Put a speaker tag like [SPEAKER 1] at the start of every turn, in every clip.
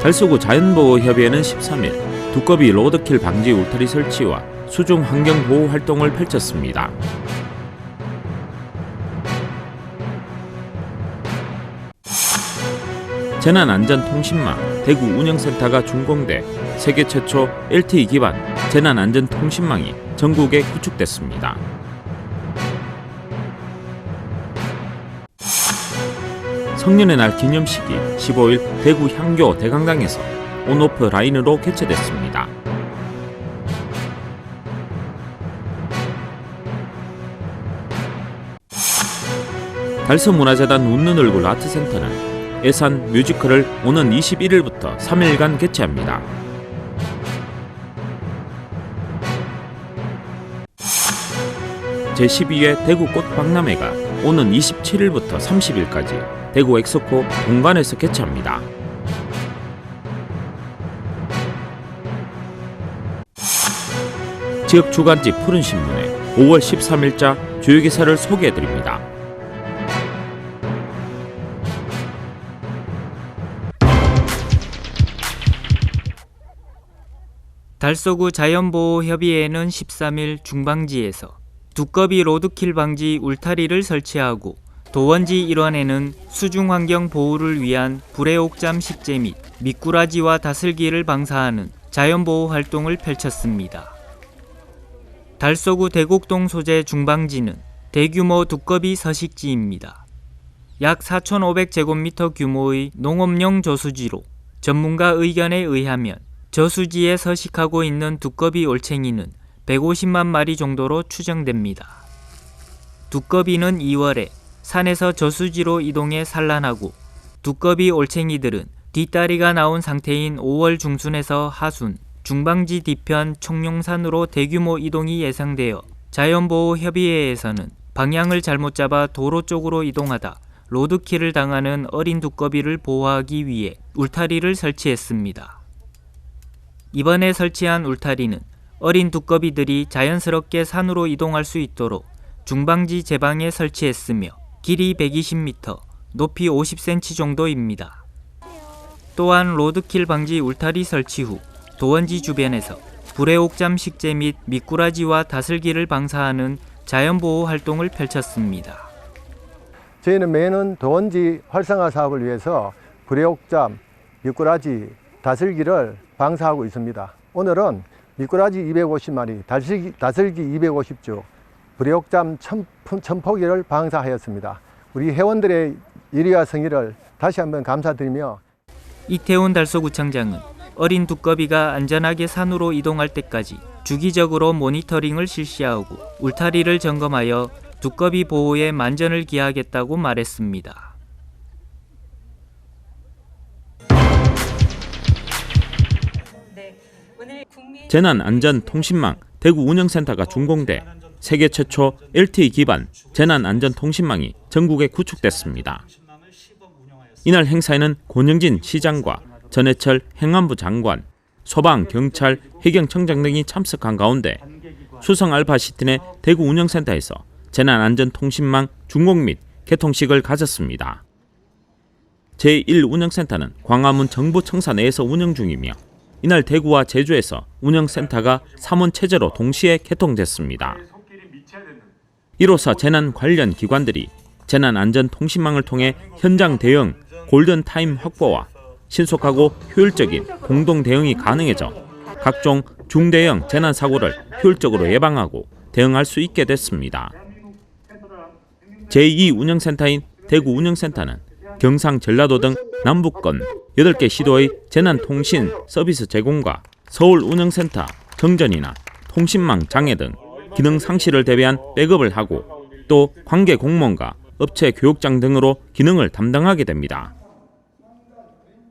[SPEAKER 1] 달서구 자연보호협의회는 13일 두꺼비 로드킬 방지 울타리 설치와 수중 환경보호 활동을 펼쳤습니다. 재난안전통신망 대구 운영센터가 준공돼 세계 최초 LTE 기반 재난안전통신망이 전국에 구축됐습니다. 성년의 날 기념식이 15일 대구 향교 대강당에서 온오프 라인으로 개최됐습니다. 달서문화재단 웃는 얼굴 아트센터는 예산 뮤지컬을 오는 21일부터 3일간 개최합니다. 제12회 대구 꽃박람회가 오는 27일부터 30일까지 대구 엑스포 본관에서 개최합니다. 지역 주간지 푸른신문에 5월 13일자 주요 기사를 소개해드립니다.
[SPEAKER 2] 달서구 자연보호협의회는 13일 중방지에서 두꺼비 로드킬 방지 울타리를 설치하고 도원지 일환에는 수중환경 보호를 위한 불의옥잠 식재 및 미꾸라지와 다슬기를 방사하는 자연보호 활동을 펼쳤습니다. 달서구 대곡동 소재 중방지는 대규모 두꺼비 서식지입니다. 약 4,500제곱미터 규모의 농업용 저수지로 전문가 의견에 의하면 저수지에 서식하고 있는 두꺼비 올챙이는 150만 마리 정도로 추정됩니다. 두꺼비는 2월에 산에서 저수지로 이동해 산란하고 두꺼비 올챙이들은 뒷다리가 나온 상태인 5월 중순에서 하순 중방지 뒤편 청룡산으로 대규모 이동이 예상되어 자연보호협의회에서는 방향을 잘못 잡아 도로 쪽으로 이동하다 로드킬을 당하는 어린 두꺼비를 보호하기 위해 울타리를 설치했습니다. 이번에 설치한 울타리는 어린 두꺼비들이 자연스럽게 산으로 이동할 수 있도록 중방지 제방에 설치했으며 길이 120m, 높이 50cm 정도입니다. 또한 로드킬 방지 울타리 설치 후 도원지 주변에서 불의옥잠 식재 및 미꾸라지와 다슬기를 방사하는 자연보호 활동을 펼쳤습니다.
[SPEAKER 3] 저희는 매년 도원지 활성화 사업을 위해서 불의옥잠, 미꾸라지, 다슬기를 방사하고 있습니다. 오늘은 미꾸라지 250마리, 다슬기 250주, 불의옥잠 1000포기를 방사하였습니다. 우리 회원들의 일위와 성의를 다시 한번 감사드리며
[SPEAKER 2] 이태훈 달서구청장은 어린 두꺼비가 안전하게 산으로 이동할 때까지 주기적으로 모니터링을 실시하고 울타리를 점검하여 두꺼비 보호에 만전을 기하겠다고 말했습니다.
[SPEAKER 1] 재난안전통신망 대구 운영센터가 준공돼 세계 최초 LTE 기반 재난안전통신망이 전국에 구축됐습니다. 이날 행사에는 권영진 시장과 전해철 행안부 장관, 소방, 경찰, 해경청장 등이 참석한 가운데 수성 알파시티 내 대구 운영센터에서 재난안전통신망 준공 및 개통식을 가졌습니다. 제1 운영센터는 광화문 정부청사 내에서 운영 중이며 이날 대구와 제주에서 운영센터가 3원 체제로 동시에 개통됐습니다. 이로써 재난 관련 기관들이 재난안전통신망을 통해 현장 대응, 골든타임 확보와 신속하고 효율적인 공동 대응이 가능해져 각종 중대형 재난사고를 효율적으로 예방하고 대응할 수 있게 됐습니다. 제2 운영센터인 대구 운영센터는 경상, 전라도 등 남북권 8개 시도의 재난통신 서비스 제공과 서울 운영센터 정전이나 통신망 장애 등 기능 상실을 대비한 백업을 하고 또 관계 공무원과 업체 교육장 등으로 기능을 담당하게 됩니다.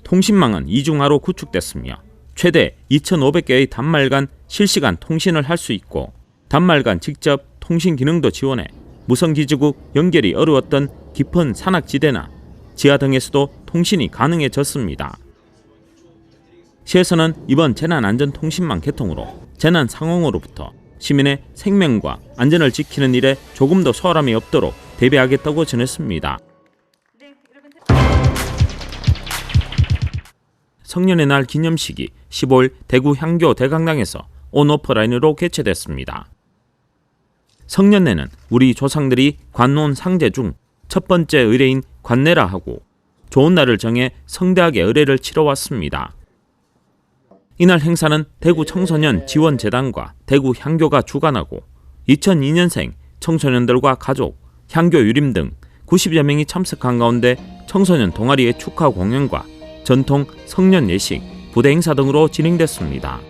[SPEAKER 1] 통신망은 이중화로 구축됐으며 최대 2,500개의 단말 간 실시간 통신을 할 수 있고 단말 간 직접 통신 기능도 지원해 무성기지국 연결이 어려웠던 깊은 산악지대나 지하 등에서도 통신이 가능해졌습니다. 시에서는 이번 재난안전통신망 개통으로 재난 상황으로부터 시민의 생명과 안전을 지키는 일에 조금 더 소홀함이 없도록 대비하겠다고 전했습니다. 성년의 날 기념식이 15일 대구 향교 대강당에서 온 오프라인으로 개최됐습니다. 성년회는 우리 조상들이 관놓은 상제 중 첫 번째 의례인 관내라 하고 좋은 날을 정해 성대하게 의례를 치러왔습니다. 이날 행사는 대구 청소년 지원재단과 대구 향교가 주관하고 2002년생 청소년들과 가족, 향교 유림 등 90여 명이 참석한 가운데 청소년 동아리의 축하 공연과 전통 성년 예식, 부대 행사 등으로 진행됐습니다.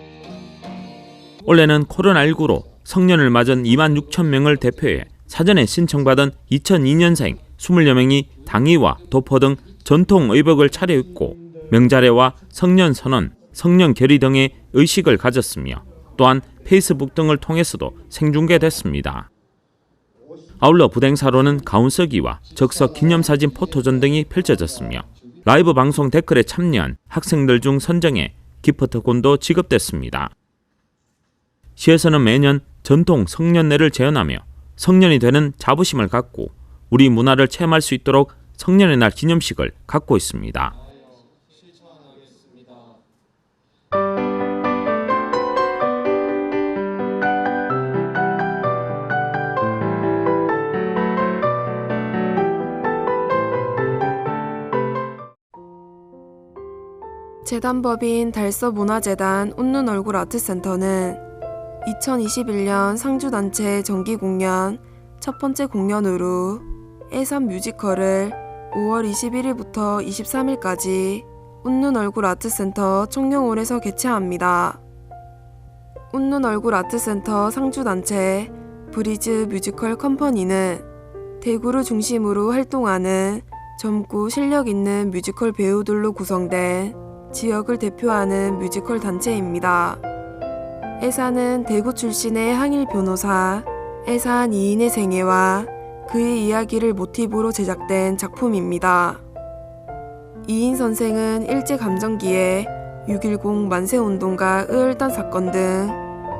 [SPEAKER 1] 올해는 코로나19로 성년을 맞은 2만 6천 명을 대표해 사전에 신청받은 2002년생 20여 명이 당의와 도포 등 전통 의복을 차려입고 명자례와 성년 선언, 성년 결의 등의 의식을 가졌으며 또한 페이스북 등을 통해서도 생중계됐습니다. 아울러 부대행사로는 가운서기와 적석 기념사진 포토전 등이 펼쳐졌으며 라이브 방송 댓글에 참여한 학생들 중 선정해 기프트콘도 지급됐습니다. 시에서는 매년 전통 성년회를 재현하며 성년이 되는 자부심을 갖고 우리 문화를 체험할 수 있도록 성년의 날 기념식을 갖고 있습니다.
[SPEAKER 4] 재단법인 달서문화재단 웃는 얼굴 아트센터는 2021년 상주단체 정기공연 첫 번째 공연으로 애산 뮤지컬을 5월 21일부터 23일까지 웃는 얼굴 아트센터 청룡홀에서 개최합니다. 웃는 얼굴 아트센터 상주단체 브리즈 뮤지컬 컴퍼니는 대구를 중심으로 활동하는 젊고 실력 있는 뮤지컬 배우들로 구성된 지역을 대표하는 뮤지컬 단체입니다. 애산은 대구 출신의 항일 변호사 애산 이인의 생애와 그의 이야기를 모티브로 제작된 작품입니다. 이인 선생은 일제감정기에 6.10 만세운동과 의열단 사건 등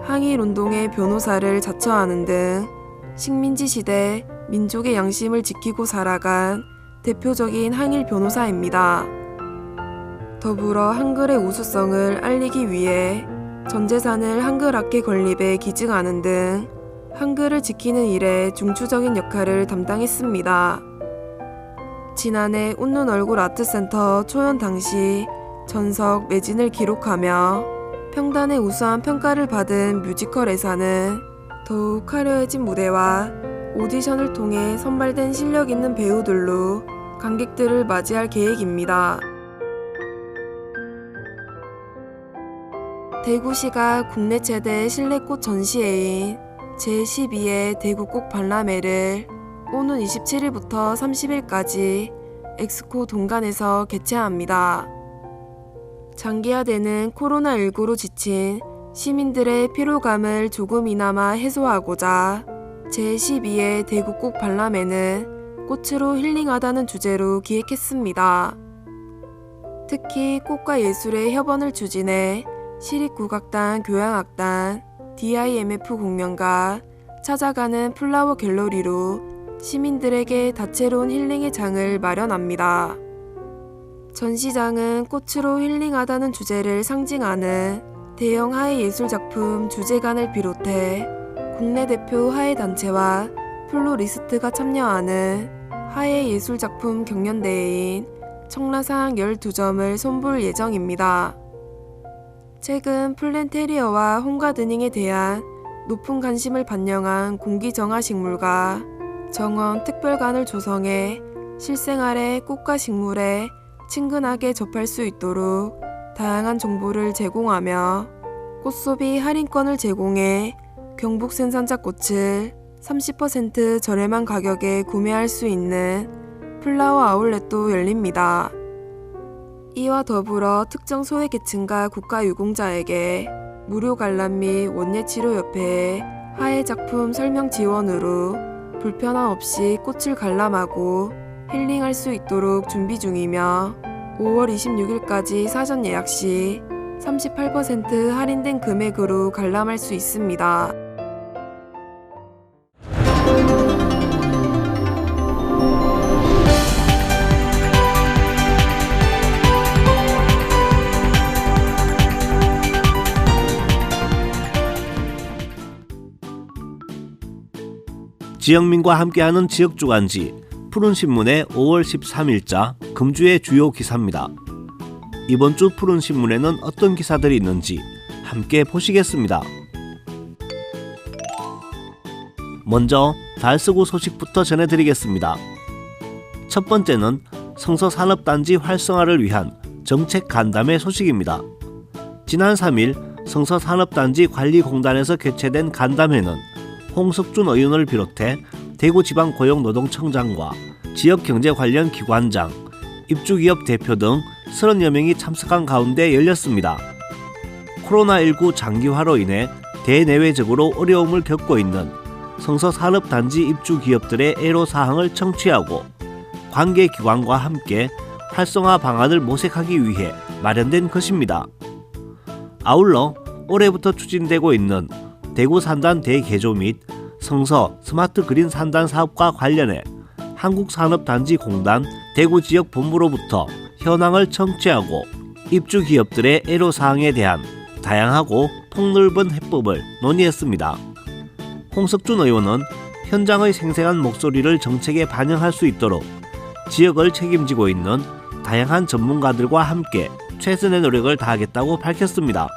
[SPEAKER 4] 항일운동의 변호사를 자처하는 등 식민지 시대 민족의 양심을 지키고 살아간 대표적인 항일 변호사입니다. 더불어 한글의 우수성을 알리기 위해 전 재산을 한글학계 건립에 기증하는 등 한글을 지키는 일에 중추적인 역할을 담당했습니다. 지난해 웃는 얼굴 아트센터 초연 당시 전석 매진을 기록하며 평단의 우수한 평가를 받은 뮤지컬 애사는 더욱 화려해진 무대와 오디션을 통해 선발된 실력 있는 배우들로 관객들을 맞이할 계획입니다. 대구시가 국내 최대 실내꽃 전시회인 제12회 대구꽃 박람회를 오는 27일부터 30일까지 엑스코 동간에서 개최합니다. 장기화되는 코로나19로 지친 시민들의 피로감을 조금이나마 해소하고자 제12회 대구꽃 박람회는 꽃으로 힐링하다는 주제로 기획했습니다. 특히 꽃과 예술의 협언을 추진해 시립국악단, 교향악단, DIMF 공연가, 찾아가는 플라워 갤러리로 시민들에게 다채로운 힐링의 장을 마련합니다. 전시장은 꽃으로 힐링하다는 주제를 상징하는 대형 화해 예술작품 주제관을 비롯해 국내 대표 화해 단체와 플로리스트가 참여하는 화해 예술작품 경연대회인 청라상 12점을 선보일 예정입니다. 최근 플랜테리어와 홈가드닝에 대한 높은 관심을 반영한 공기정화식물과 정원 특별관을 조성해 실생활의 꽃과 식물에 친근하게 접할 수 있도록 다양한 정보를 제공하며 꽃소비 할인권을 제공해 경북 생산자 꽃을 30% 저렴한 가격에 구매할 수 있는 플라워 아울렛도 열립니다. 이와 더불어 특정 소외계층과 국가유공자에게 무료 관람 및 원예치료협회의 화해작품 설명 지원으로 불편함 없이 꽃을 관람하고 힐링할 수 있도록 준비 중이며 5월 26일까지 사전 예약 시 38% 할인된 금액으로 관람할 수 있습니다.
[SPEAKER 5] 지영민과 함께하는 지역주간지 푸른신문의 5월 13일자 금주의 주요 기사입니다. 이번 주 푸른신문에는 어떤 기사들이 있는지 함께 보시겠습니다. 먼저 달서구 소식부터 전해드리겠습니다. 첫 번째는 성서산업단지 활성화를 위한 정책 간담회 소식입니다. 지난 3일 성서산업단지 관리공단에서 개최된 간담회는 홍석준 의원을 비롯해 대구지방고용노동청장과 지역경제 관련 기관장, 입주기업 대표 등 30여 명이 참석한 가운데 열렸습니다. 코로나19 장기화로 인해 대내외적으로 어려움을 겪고 있는 성서산업단지 입주기업들의 애로사항을 청취하고 관계기관과 함께 활성화 방안을 모색하기 위해 마련된 것입니다. 아울러 올해부터 추진되고 있는 대구 산단 대개조 및 성서 스마트 그린 산단 사업과 관련해 한국산업단지공단 대구지역본부로부터 현황을 청취하고 입주기업들의 애로사항에 대한 다양하고 폭넓은 해법을 논의했습니다. 홍석준 의원은 현장의 생생한 목소리를 정책에 반영할 수 있도록 지역을 책임지고 있는 다양한 전문가들과 함께 최선의 노력을 다하겠다고 밝혔습니다.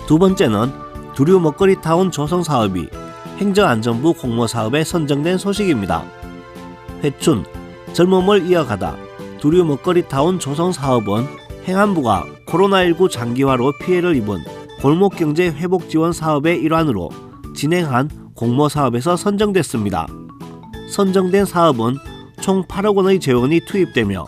[SPEAKER 5] 두 번째는 두류 먹거리타운 조성사업이 행정안전부 공모사업에 선정된 소식입니다. 회춘, 젊음을 이어가다 두류 먹거리타운 조성사업은 행안부가 코로나19 장기화로 피해를 입은 골목경제 회복지원 사업의 일환으로 진행한 공모사업에서 선정됐습니다. 선정된 사업은 총 8억 원의 재원이 투입되며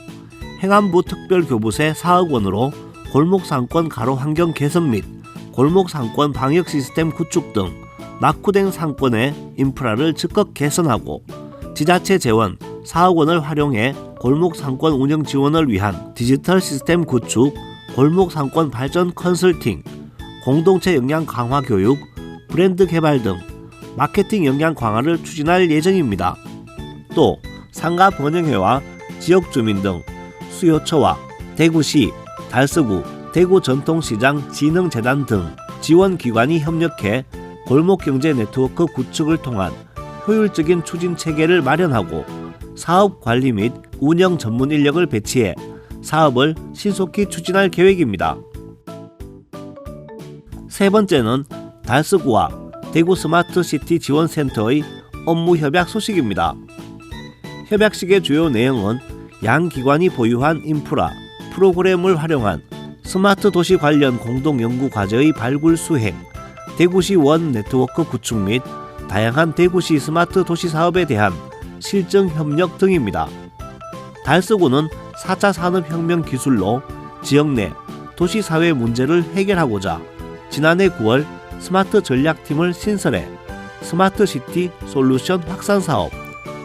[SPEAKER 5] 행안부 특별교부세 4억 원으로 골목상권 가로환경 개선 및 골목상권 방역 시스템 구축 등 낙후된 상권의 인프라를 즉각 개선하고 지자체 재원 4억 원을 활용해 골목상권 운영 지원을 위한 디지털 시스템 구축, 골목상권 발전 컨설팅, 공동체 역량 강화 교육, 브랜드 개발 등 마케팅 역량 강화를 추진할 예정입니다. 또 상가 번영회와 지역주민 등 수요처와 대구시, 달서구, 대구전통시장 진흥재단 등 지원기관이 협력해 골목경제 네트워크 구축을 통한 효율적인 추진 체계를 마련하고 사업 관리 및 운영 전문 인력을 배치해 사업을 신속히 추진할 계획입니다. 세 번째는 달서구와 대구 스마트시티 지원센터의 업무 협약 소식입니다. 협약식의 주요 내용은 양 기관이 보유한 인프라, 프로그램을 활용한 스마트 도시 관련 공동 연구 과제의 발굴 수행, 대구시 원 네트워크 구축 및 다양한 대구시 스마트 도시 사업에 대한 실정 협력 등입니다. 달서구는 4차 산업혁명 기술로 지역 내 도시사회 문제를 해결하고자 지난해 9월 스마트 전략팀을 신설해 스마트시티 솔루션 확산 사업,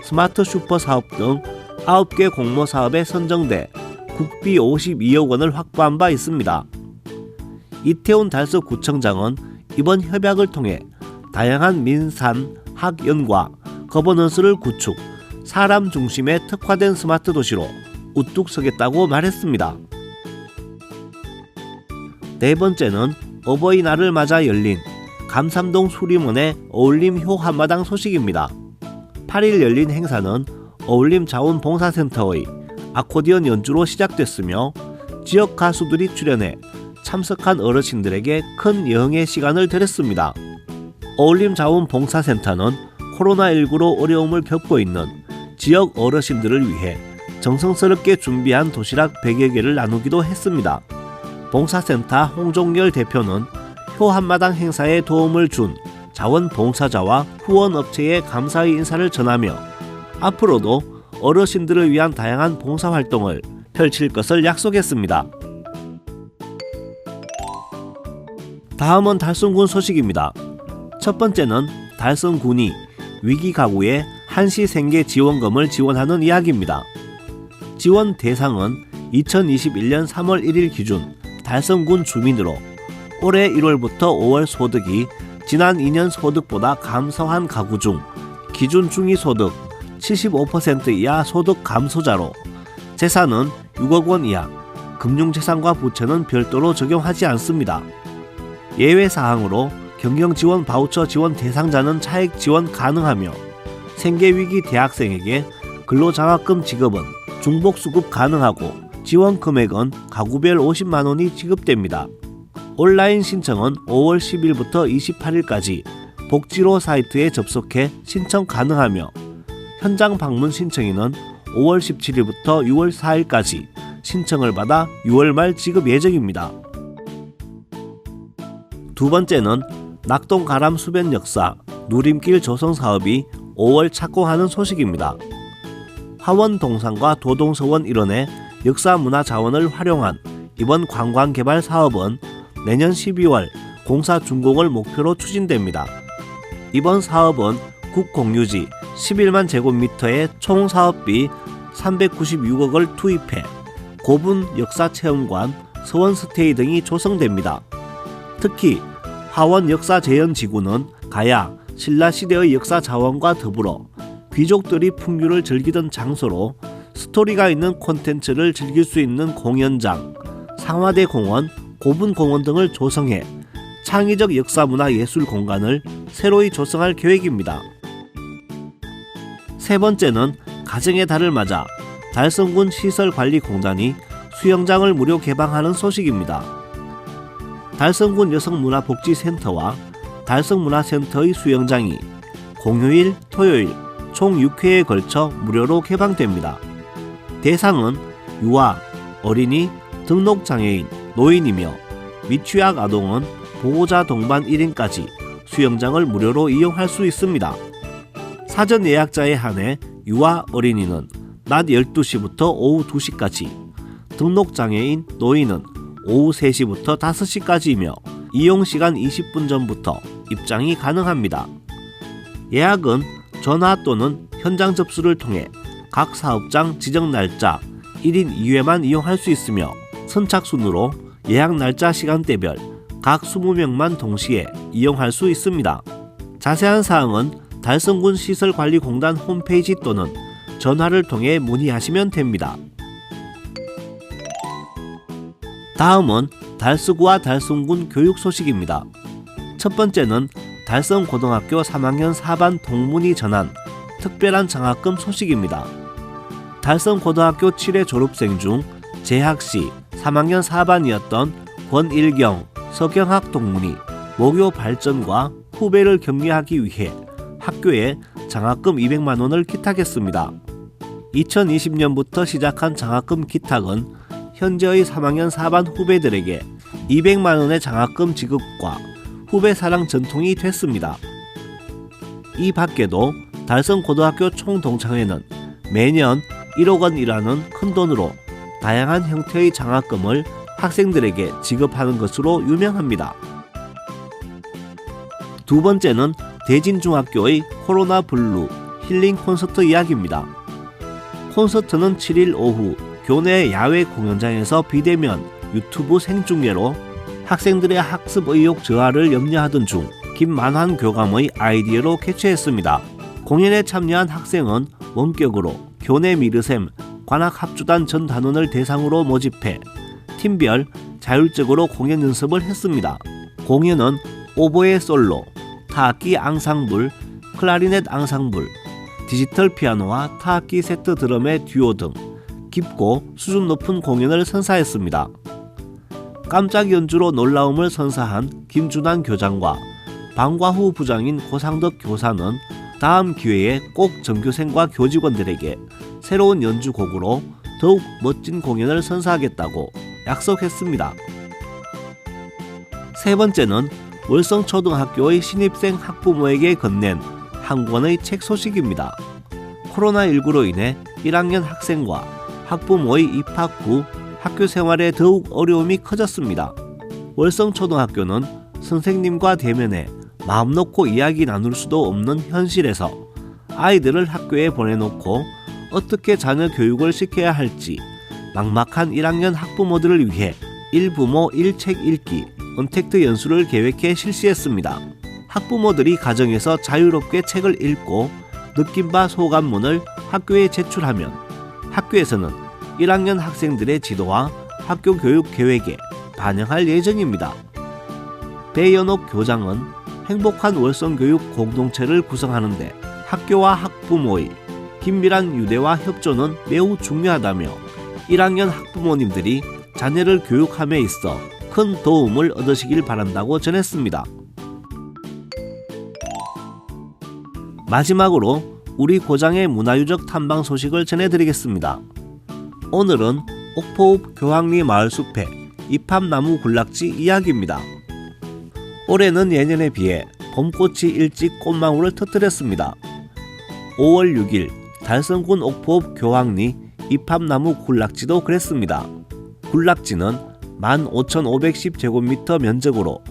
[SPEAKER 5] 스마트 슈퍼 사업 등 9개 공모 사업에 선정돼 국비 52억 원을 확보한 바 있습니다. 이태훈 달서구청장은 이번 협약을 통해 다양한 민산, 학연과 거버넌스를 구축, 사람 중심의 특화된 스마트 도시로 우뚝 서겠다고 말했습니다. 네 번째는 어버이날을 맞아 열린 감삼동 수림원의 어울림 효 한마당 소식입니다. 8일 열린 행사는 어울림 자원봉사센터의 아코디언 연주로 시작됐으며 지역 가수들이 출연해 참석한 어르신들에게 큰 여흥의 시간을 드렸습니다. 어울림 자원봉사센터는 코로나19로 어려움을 겪고 있는 지역 어르신들을 위해 정성스럽게 준비한 도시락 100여 개를 나누기도 했습니다. 봉사센터 홍종열 대표는 효 한마당 행사에 도움을 준 자원봉사자와 후원업체에 감사의 인사를 전하며 앞으로도 어르신들을 위한 다양한 봉사활동을 펼칠 것을 약속했습니다. 다음은 달성군 소식입니다. 첫 번째는 달성군이 위기가구에 한시생계 지원금을 지원하는 이야기입니다. 지원 대상은 2021년 3월 1일 기준 달성군 주민으로 올해 1월부터 5월 소득이 지난 2년 소득보다 감소한 가구 중 기준 중위소득 75% 이하 소득 감소자로 재산은 6억 원 이하, 금융재산과 부채는 별도로 적용하지 않습니다. 예외사항으로 경영지원 바우처 지원 대상자는 차액 지원 가능하며 생계위기 대학생에게 근로장학금 지급은 중복수급 가능하고 지원 금액은 가구별 50만 원이 지급됩니다. 온라인 신청은 5월 10일부터 28일까지 복지로 사이트에 접속해 신청 가능하며 현장 방문 신청인은 5월 17일부터 6월 4일까지 신청을 받아 6월 말 지급 예정입니다. 두 번째는 낙동 가람 수변 역사 누림길 조성 사업이 5월 착공하는 소식입니다. 화원 동산과 도동서원 일원의 역사문화 자원을 활용한 이번 관광개발 사업은 내년 12월 공사 준공을 목표로 추진됩니다. 이번 사업은 국공유지 11만 제곱미터의 총 사업비 396억을 투입해 고분 역사체험관, 서원스테이 등이 조성됩니다. 특히 화원 역사재현지구는 가야, 신라시대의 역사 자원과 더불어 귀족들이 풍류를 즐기던 장소로 스토리가 있는 콘텐츠를 즐길 수 있는 공연장, 상화대 공원, 고분공원 등을 조성해 창의적 역사문화 예술 공간을 새로이 조성할 계획입니다. 세 번째는 가정의 달을 맞아 달성군 시설관리공단이 수영장을 무료 개방하는 소식입니다. 달성군 여성문화복지센터와 달성문화센터의 수영장이 공휴일, 토요일 총 6회에 걸쳐 무료로 개방됩니다. 대상은 유아, 어린이, 등록장애인, 노인이며 미취학 아동은 보호자 동반 1인까지 수영장을 무료로 이용할 수 있습니다. 사전 예약자에 한해 유아, 어린이는 낮 12시부터 오후 2시까지, 등록장애인, 노인은 오후 3시부터 5시까지이며 이용시간 20분 전부터 입장이 가능합니다. 예약은 전화 또는 현장 접수를 통해 각 사업장 지정 날짜 1인 2회만 이용할 수 있으며 선착순으로 예약 날짜 시간대별 각 20명만 동시에 이용할 수 있습니다. 자세한 사항은 달성군 시설관리공단 홈페이지 또는 전화를 통해 문의하시면 됩니다. 다음은 달서구와 달성군 교육 소식입니다. 첫 번째는 달성고등학교 3학년 4반 동문이 전한 특별한 장학금 소식입니다. 달성고등학교 7회 졸업생 중 재학 시 3학년 4반이었던 권일경, 서경학 동문이 모교 발전과 후배를 격려하기 위해 학교에 장학금 200만 원을 기탁했습니다. 2020년부터 시작한 장학금 기탁은 현재의 3학년 4반 후배들에게 200만 원의 장학금 지급과 후배 사랑 전통이 됐습니다. 이 밖에도 달성고등학교 총동창회는 매년 1억 원이라는 큰 돈으로 다양한 형태의 장학금을 학생들에게 지급하는 것으로 유명합니다. 두 번째는 대진중학교의 코로나 블루 힐링 콘서트 이야기입니다. 콘서트는 7일 오후 교내 야외 공연장에서 비대면 유튜브 생중계로 학생들의 학습 의욕 저하를 염려하던 중 김만환 교감의 아이디어로 개최했습니다. 공연에 참여한 학생은 원격으로 교내 미르셈 관악합주단 전 단원을 대상으로 모집해 팀별 자율적으로 공연 연습을 했습니다. 공연은 오보에 솔로, 타악기 앙상블, 클라리넷 앙상블, 디지털 피아노와 타악기 세트 드럼의 듀오 등 깊고 수준 높은 공연을 선사했습니다. 깜짝 연주로 놀라움을 선사한 김준환 교장과 방과후 부장인 고상덕 교사는 다음 기회에 꼭 전교생과 교직원들에게 새로운 연주곡으로 더욱 멋진 공연을 선사하겠다고 약속했습니다. 세 번째는 월성초등학교의 신입생 학부모에게 건넨 한 권의 책 소식입니다. 코로나19로 인해 1학년 학생과 학부모의 입학 후 학교 생활에 더욱 어려움이 커졌습니다. 월성초등학교는 선생님과 대면해 마음 놓고 이야기 나눌 수도 없는 현실에서 아이들을 학교에 보내놓고 어떻게 자녀 교육을 시켜야 할지 막막한 1학년 학부모들을 위해 1부모 1책 읽기 언택트 연수를 계획해 실시했습니다. 학부모들이 가정에서 자유롭게 책을 읽고 느낀 바 소감문을 학교에 제출하면 학교에서는 1학년 학생들의 지도와 학교 교육 계획에 반영할 예정입니다. 배연옥 교장은 행복한 월성교육 공동체를 구성하는데 학교와 학부모의 긴밀한 유대와 협조는 매우 중요하다며 1학년 학부모님들이 자녀를 교육함에 있어 큰 도움을 얻으시길 바란다고 전했습니다. 마지막으로 우리 고장의 문화유적 탐방 소식을 전해드리겠습니다. 오늘은 옥포읍 교황리 마을숲의 이팝나무 군락지 이야기입니다. 올해는 예년에 비해 봄꽃이 일찍 꽃망울을 터뜨렸습니다. 5월 6일 달성군 옥포읍 교황리 이팝나무 군락지도 그랬습니다. 군락지는 15,510제곱미터 면적으로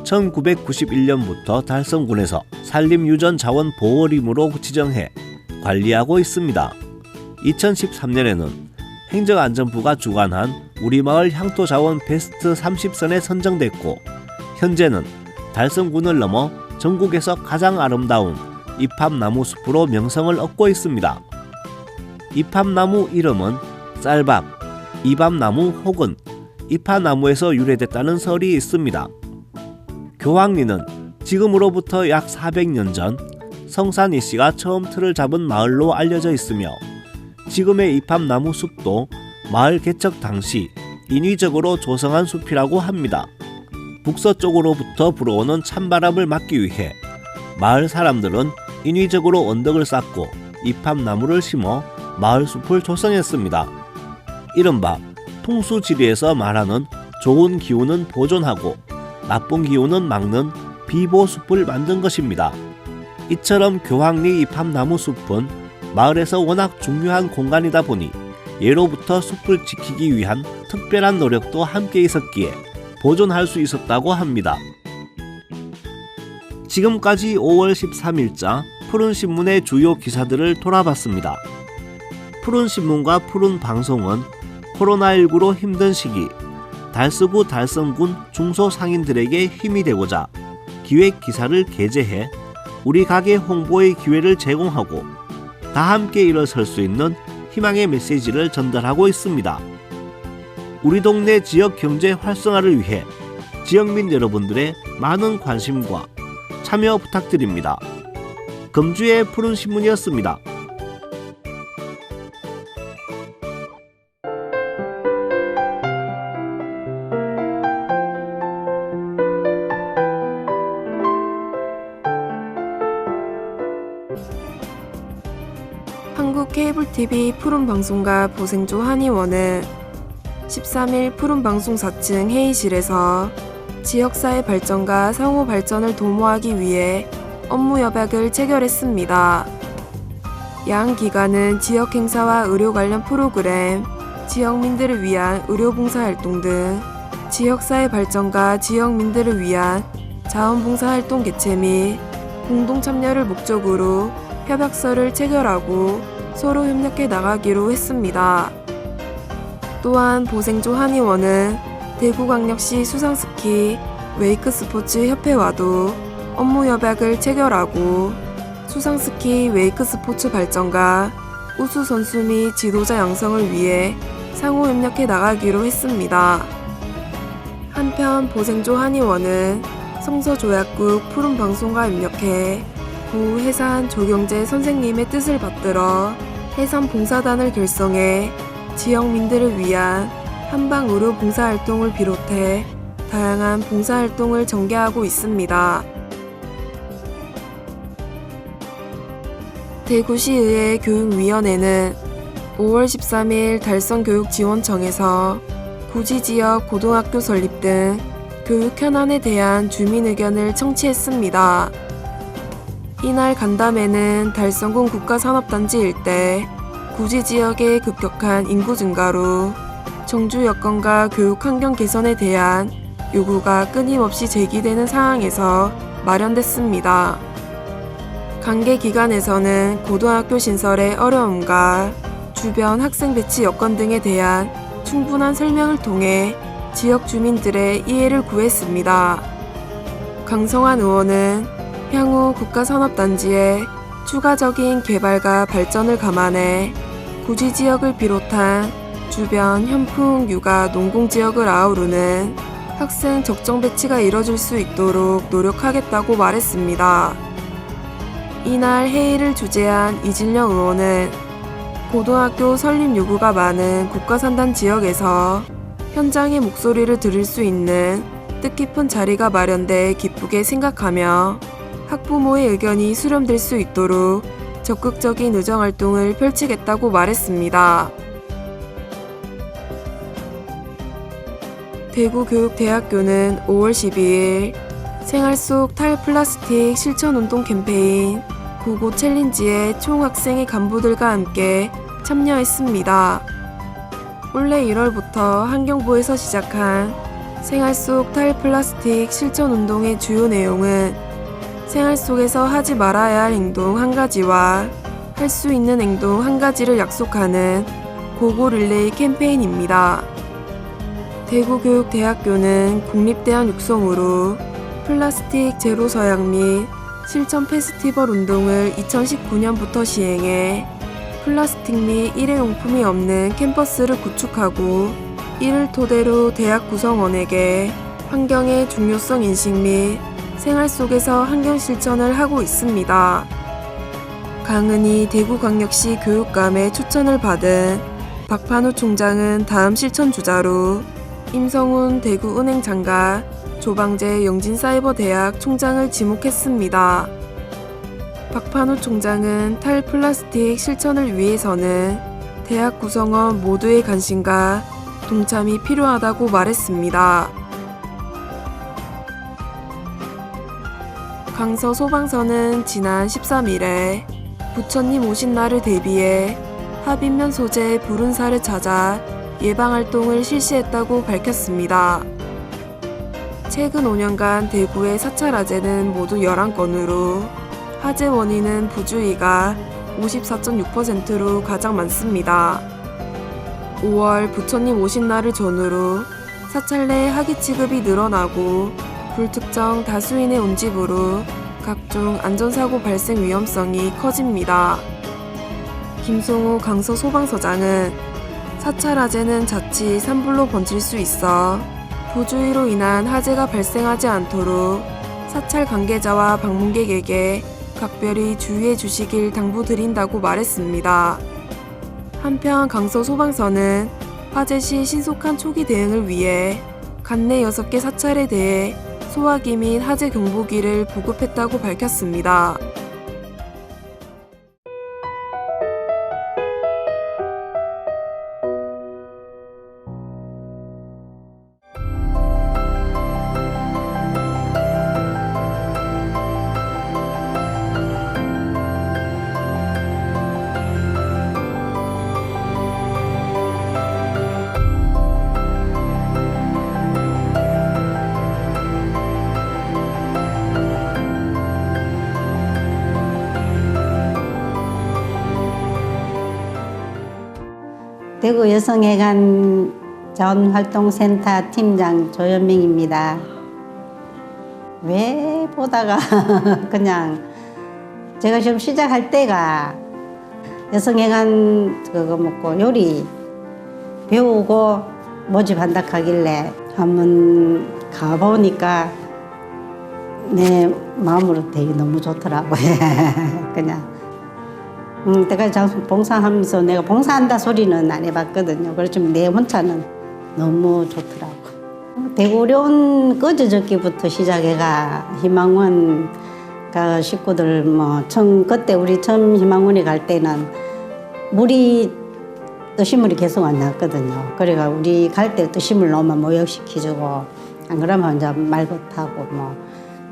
[SPEAKER 5] 1991년부터 달성군에서 산림유전자원보호림으로 지정해 관리하고 있습니다. 2013년에는 행정안전부가 주관한 우리마을 향토자원 베스트 30선에 선정됐고 현재는 달성군을 넘어 전국에서 가장 아름다운 이팝나무 숲으로 명성을 얻고 있습니다. 이팝나무 이름은 쌀밥, 이밥나무 혹은 이파나무에서 유래됐다는 설이 있습니다. 교황리는 지금으로부터 약 400년 전 성산 이씨가 처음 틀을 잡은 마을로 알려져 있으며 지금의 이팝나무 숲도 마을 개척 당시 인위적으로 조성한 숲이라고 합니다. 북서쪽으로부터 불어오는 찬바람을 막기 위해 마을 사람들은 인위적으로 언덕을 쌓고 이팝나무를 심어 마을 숲을 조성했습니다. 이른바 풍수지리에서 말하는 좋은 기운은 보존하고 나쁜 기운은 막는 비보숲을 만든 것입니다. 이처럼 교황리 이팝나무 숲은 마을에서 워낙 중요한 공간이다 보니 예로부터 숲을 지키기 위한 특별한 노력도 함께 있었기에 보존할 수 있었다고 합니다. 지금까지 5월 13일자 푸른신문의 주요 기사들을 돌아봤습니다. 푸른신문과 푸른방송은 코로나19로 힘든 시기 달서구 달성군 중소상인들에게 힘이 되고자 기획기사를 게재해 우리 가게 홍보의 기회를 제공하고 다 함께 일어설 수 있는 희망의 메시지를 전달하고 있습니다. 우리 동네 지역 경제 활성화를 위해 지역민 여러분들의 많은 관심과 참여 부탁드립니다. 금주의 푸른신문이었습니다.
[SPEAKER 4] 한국 케이블TV 푸른방송과 보생조 한의원은 13일 푸른방송 4층 회의실에서 지역사회 발전과 상호 발전을 도모하기 위해 업무 협약을 체결했습니다. 양 기관은 지역 행사와 의료 관련 프로그램, 지역민들을 위한 의료봉사활동 등 지역사회 발전과 지역민들을 위한 자원봉사활동 개최 및 공동 참여를 목적으로 협약서를 체결하고 서로 협력해 나가기로 했습니다. 또한 보생조 한의원은 대구광역시 수상스키 웨이크스포츠 협회와도 업무 협약을 체결하고 수상스키 웨이크스포츠 발전과 우수선수 및 지도자 양성을 위해 상호 협력해 나가기로 했습니다. 한편 보생조 한의원은 성서조약국 푸른방송과 협력해 구 해산 조경재 선생님의 뜻을 받들어 해산 봉사단을 결성해 지역민들을 위한 한방 의료 봉사활동을 비롯해 다양한 봉사활동을 전개하고 있습니다. 대구시의회 교육위원회는 5월 13일 달성교육지원청에서 구지지역 고등학교 설립 등 교육 현안에 대한 주민 의견을 청취했습니다. 이날 간담회는 달성군 국가산업단지 일대 구지지역의 급격한 인구 증가로 정주 여건과 교육 환경 개선에 대한 요구가 끊임없이 제기되는 상황에서 마련됐습니다. 관계 기관에서는 고등학교 신설의 어려움과 주변 학생 배치 여건 등에 대한 충분한 설명을 통해 지역 주민들의 이해를 구했습니다. 강성환 의원은 향후 국가산업단지의 추가적인 개발과 발전을 감안해 구지 지역을 비롯한 주변 현풍, 육아, 농공지역을 아우르는 학생 적정 배치가 이뤄질 수 있도록 노력하겠다고 말했습니다. 이날 회의를 주재한 이진령 의원은 고등학교 설립 요구가 많은 국가산단 지역에서 현장의 목소리를 들을 수 있는 뜻깊은 자리가 마련돼 기쁘게 생각하며 학부모의 의견이 수렴될 수 있도록 적극적인 의정활동을 펼치겠다고 말했습니다. 대구교육대학교는 5월 12일 생활 속 탈플라스틱 실천운동 캠페인 고고 챌린지에 총학생회 간부들과 함께 참여했습니다. 올해 1월부터 환경부에서 시작한 생활 속 탈플라스틱 실천운동의 주요 내용은 생활 속에서 하지 말아야 할 행동 한 가지와 할 수 있는 행동 한 가지를 약속하는 고고 릴레이 캠페인입니다. 대구교육대학교는 국립대학 육성으로 플라스틱 제로 서양 및 실천 페스티벌 운동을 2019년부터 시행해 플라스틱 및 일회용품이 없는 캠퍼스를 구축하고 이를 토대로 대학 구성원에게 환경의 중요성 인식 및 생활 속에서 환경 실천을 하고 있습니다. 강은희 대구광역시 교육감의 추천을 받은 박판우 총장은 다음 실천 주자로 임성훈 대구은행장과 조방재 영진사이버대학 총장을 지목했습니다. 박판우 총장은 탈플라스틱 실천을 위해서는 대학 구성원 모두의 관심과 동참이 필요하다고 말했습니다. 강서 소방서는 지난 13일에 부처님 오신 날을 대비해 합인면 소재 불운사를 찾아 예방활동을 실시했다고 밝혔습니다. 최근 5년간 대구의 사찰 화재는 모두 11건으로 화재 원인은 부주의가 54.6%로 가장 많습니다. 5월 부처님 오신 날을 전후로 사찰 내 학위 취급이 늘어나고 불특정 다수인의 운집으로 각종 안전사고 발생 위험성이 커집니다. 김송우 강서 소방서장은 사찰 화재는 자칫 산불로 번질 수 있어 부주의로 인한 화재가 발생하지 않도록 사찰 관계자와 방문객에게 각별히 주의해 주시길 당부드린다고 말했습니다. 한편 강서 소방서는 화재 시 신속한 초기 대응을 위해 관내 6개 사찰에 대해 소화기 및 화재 경보기를 보급했다고 밝혔습니다.
[SPEAKER 6] 대구 여성회관 자원활동센터 팀장 조현명입니다. 왜 보다가 그냥 제가 좀 시작할 때가 여성회관 그거 먹고 요리 배우고 모집한다 하길래 한번 가보니까 내 마음으로 되게 너무 좋더라고요. 그냥 내가 장소 봉사하면서 내가 봉사한다 소리는 안 해봤거든요. 그렇지만 내 혼자는 너무 좋더라고. 대구련 꺼져적기부터 시작해가 희망원 식구들 그때 우리 처음 희망원에 갈 때는 물이 뜨신물이 계속 안 났거든요. 그래가 우리 갈 때 뜨신물 넣으면 모욕시켜주고 안 그러면 이제 말고 타고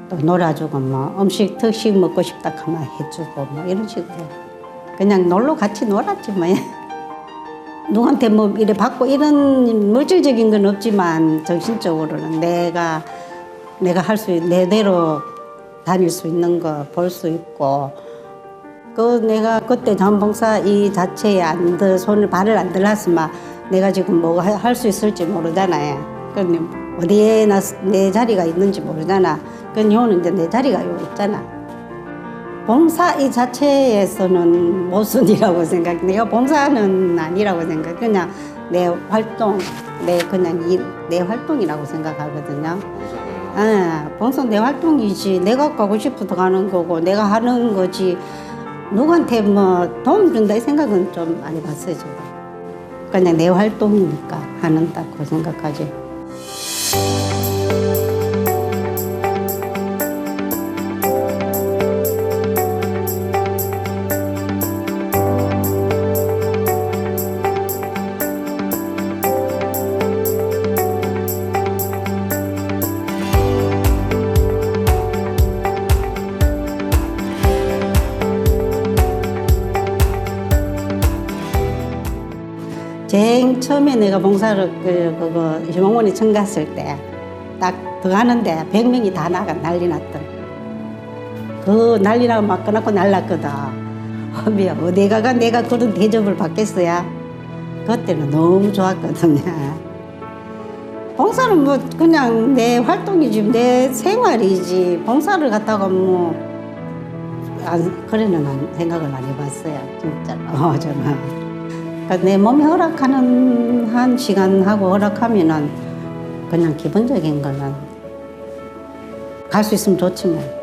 [SPEAKER 6] 또 놀아주고 음식 특식 먹고 싶다 하면 해주고 이런 식으로. 그냥 놀러 같이 놀았지 뭐. 누구한테 이래 받고 이런 물질적인 건 없지만 정신적으로는 내가 할 수 내대로 다닐 수 있는 거 볼 수 있고 내가 그때 자원봉사 이 자체에 발을 안 들었으면 내가 지금 뭐가 할 수 있을지 모르잖아요. 근데 어디에 내 자리가 있는지 모르잖아. 그건 요는 이제 내 자리가 여기 있잖아. 봉사 이 자체에서는 모순이라고 생각. 내가 봉사는 아니라고 생각. 그냥 내 활동, 내 활동이라고 생각하거든요. 봉사 내 활동이지. 내가 가고 싶어서 가는 거고, 내가 하는 거지. 누구한테 뭐 도움 준다 이 생각은 좀 안 해봤어요, 저도. 그냥 내 활동이니까 하는다고 생각하지. 제일 처음에 내가 봉사를 희망원에 처음 갔을 때 딱 들어가는데 100명이 다 나가 난리 났던. 그 난리 나고 막 끊고 날랐거든. 어디 가가 내가 그런 대접을 받겠어야. 그때는 너무 좋았거든요. 봉사는 뭐 그냥 내 활동이지 내 생활이지 봉사를 갖다가 뭐 그래는 생각을 안 해봤어요. 진짜로 저는. 그러니까 내 몸이 허락하는 한 시간하고 허락하면은 그냥 기본적인 거는 갈 수 있으면 좋지 뭐.